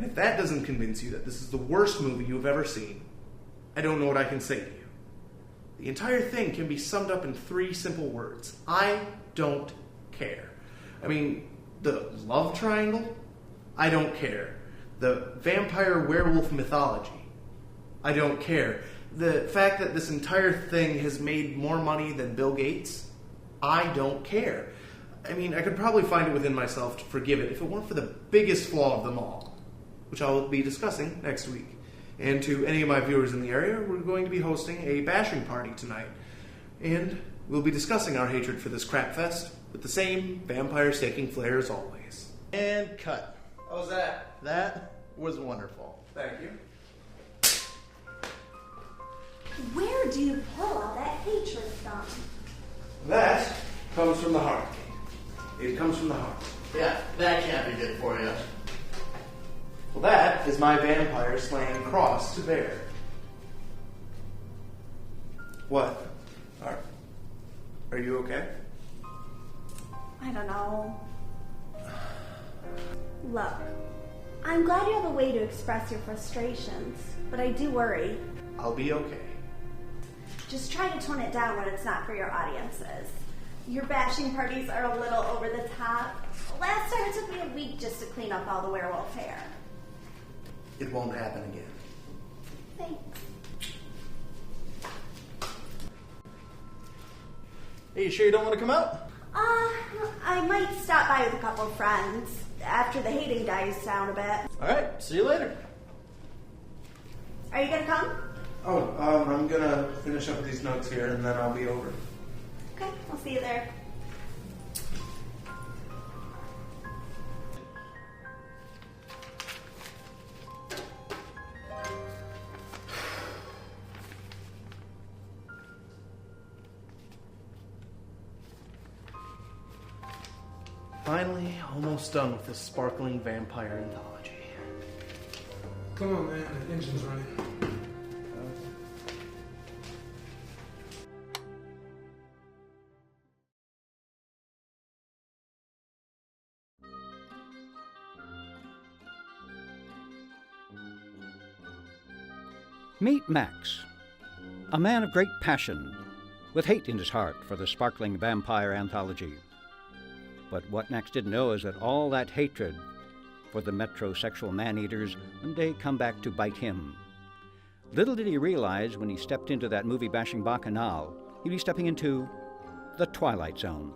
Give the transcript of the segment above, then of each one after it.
And if that doesn't convince you that this is the worst movie you have ever seen, I don't know what I can say to you. The entire thing can be summed up in 3 simple words. I don't care. I mean, the love triangle? I don't care. The vampire werewolf mythology? I don't care. The fact that this entire thing has made more money than Bill Gates? I don't care. I mean, I could probably find it within myself to forgive it if it weren't for the biggest flaw of them all, which I will be discussing next week. And to any of my viewers in the area, we're going to be hosting a bashing party tonight. And we'll be discussing our hatred for this crap fest with the same vampire-staking flair as always. And cut. How was that? That was wonderful. Thank you. Where do you pull all that hatred from? That comes from the heart. It comes from the heart. Yeah, that can't be good for you. Well, that is my vampire slaying cross to bear. What? Are you okay? I don't know. Look, I'm glad you have a way to express your frustrations, but I do worry. I'll be okay. Just try to tone it down when it's not for your audiences. Your bashing parties are a little over the top. Last time it took me a week just to clean up all the werewolf hair. It won't happen again. Thanks. Hey, you sure you don't want to come out? I might stop by with a couple of friends after the hating dies down a bit. Alright, see you later. Are you gonna come? I'm gonna finish up these notes here and then I'll be over. Okay, I'll see you there. Finally, almost done with this sparkling vampire anthology. Come on, man. The engine's running. Meet Max, a man of great passion, with hate in his heart for the sparkling vampire anthology. But what Max didn't know is that all that hatred for the metrosexual man-eaters one day come back to bite him. Little did he realize when he stepped into that movie-bashing bacchanal, he'd be stepping into the Twilight Zone.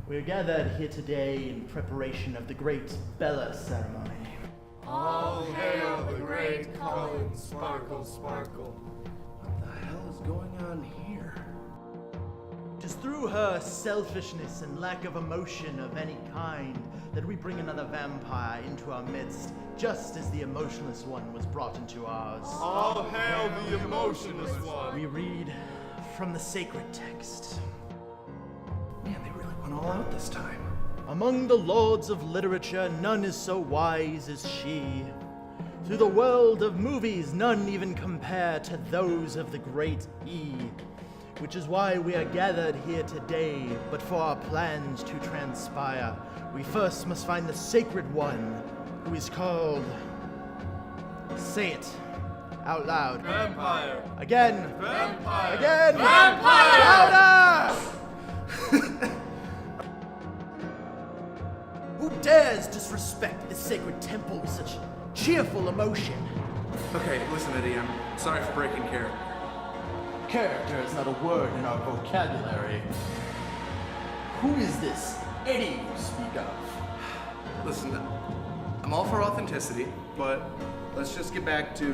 We're gathered here today in preparation of the great Bella ceremony. All hail the great Colin Sparkle Sparkle. What the hell is going on here? It is through her selfishness and lack of emotion of any kind that we bring another vampire into our midst, just as the emotionless one was brought into ours. All hail the emotionless one. We read from the sacred text. Man, they really went all out this time. Among the lords of literature, none is so wise as she. Through the world of movies, none even compare to those of the great E. Which is why we are gathered here today, but for our plans to transpire, we first must find the sacred one, who is called... Say it out loud. Vampire. Again. Vampire. Again. Vampire. Louder! Who dares disrespect the sacred temple with such cheerful emotion? Okay, listen, Eddie, I'm sorry for breaking character. Character is not a word in our vocabulary. Who is this Eddie you speak of? Listen, I'm all for authenticity, but let's just get back to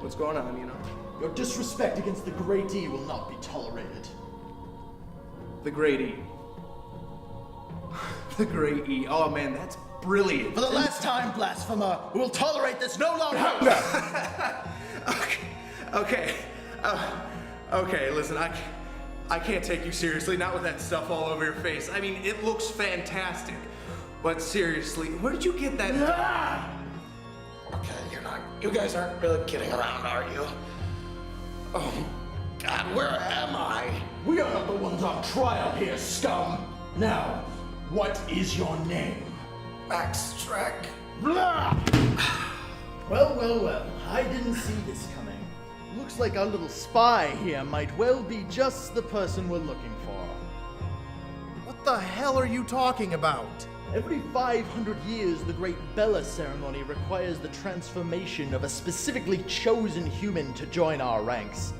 what's going on, you know? Your disrespect against the Great E will not be tolerated. The Great E. The Great E. Oh man, that's brilliant. For the last time, blasphemer, we will tolerate this no longer! Okay, listen, I can't take you seriously, not with that stuff all over your face. I mean, it looks fantastic. But seriously, where did you get that? Okay, you guys aren't really kidding around, are you? Oh, God, where am I? We are not the ones on trial here, scum! Now, what is your name? Max Shrek. Blah! Well, I didn't see this coming. Looks like our little spy here might well be just the person we're looking for. What the hell are you talking about? Every 500 years, the Great Bella Ceremony requires the transformation of a specifically chosen human to join our ranks.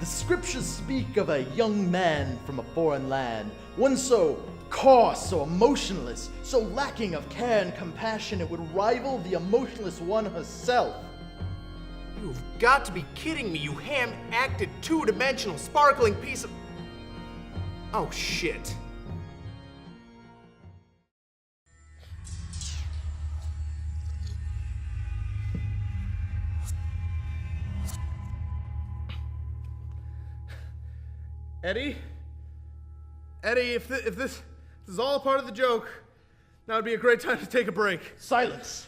The scriptures speak of a young man from a foreign land, one so coarse, so emotionless, so lacking of care and compassion it would rival the emotionless one herself. You've got to be kidding me, you ham-acted, two-dimensional, sparkling piece of... Oh, shit. Eddie, if this is all part of the joke, now would be a great time to take a break. Silence!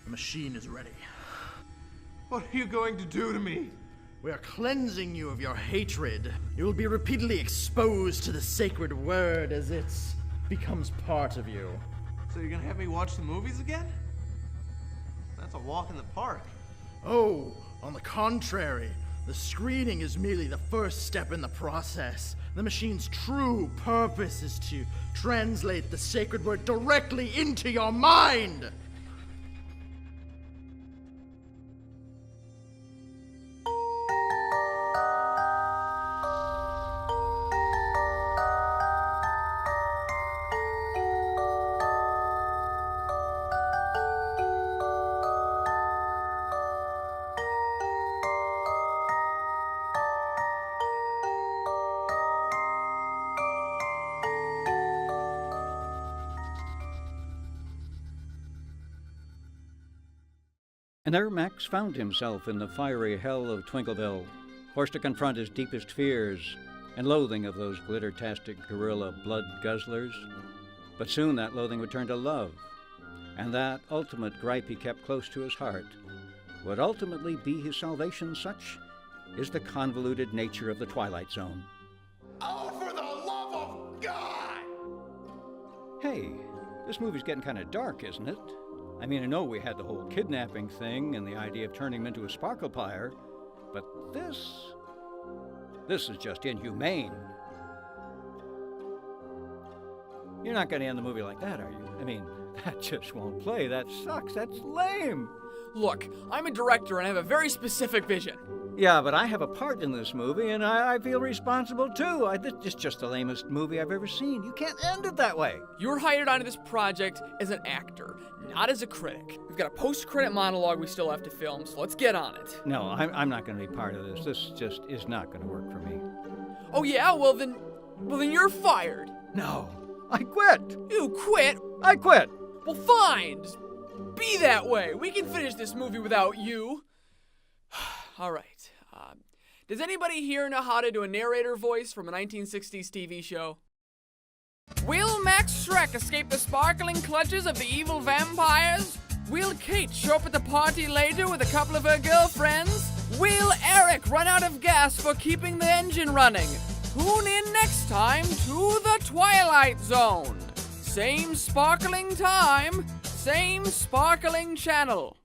The machine is ready. What are you going to do to me? We are cleansing you of your hatred. You will be repeatedly exposed to the sacred word as it becomes part of you. So you're gonna have me watch the movies again? That's a walk in the park. Oh, on the contrary, the screening is merely the first step in the process. The machine's true purpose is to translate the sacred word directly into your mind. And there Max found himself in the fiery hell of Twinkleville, forced to confront his deepest fears and loathing of those glitter-tastic gorilla blood guzzlers. But soon that loathing would turn to love, and that ultimate gripe he kept close to his heart would ultimately be his salvation. Such is the convoluted nature of the Twilight Zone. Oh, for the love of God! Hey, this movie's getting kind of dark, isn't it? I mean, I know we had the whole kidnapping thing and the idea of turning him into a sparkle pyre, but this is just inhumane. You're not going to end the movie like that, are you? I mean, that just won't play. That sucks. That's lame. Look, I'm a director and I have a very specific vision. Yeah, but I have a part in this movie, and I feel responsible, too. This is just the lamest movie I've ever seen. You can't end it that way. You're hired onto this project as an actor, not as a critic. We've got a post-credit monologue we still have to film, so let's get on it. No, I'm not going to be part of this. This just is not going to work for me. Oh yeah? Well then you're fired. No, I quit. You quit? I quit. Well fine, just be that way. We can finish this movie without you. All right. Does anybody here know how to do a narrator voice from a 1960s TV show? Will Max Shrek escape the sparkling clutches of the evil vampires? Will Kate show up at the party later with a couple of her girlfriends? Will Eric run out of gas for keeping the engine running? Tune in next time to the Twilight Zone. Same sparkling time, same sparkling channel.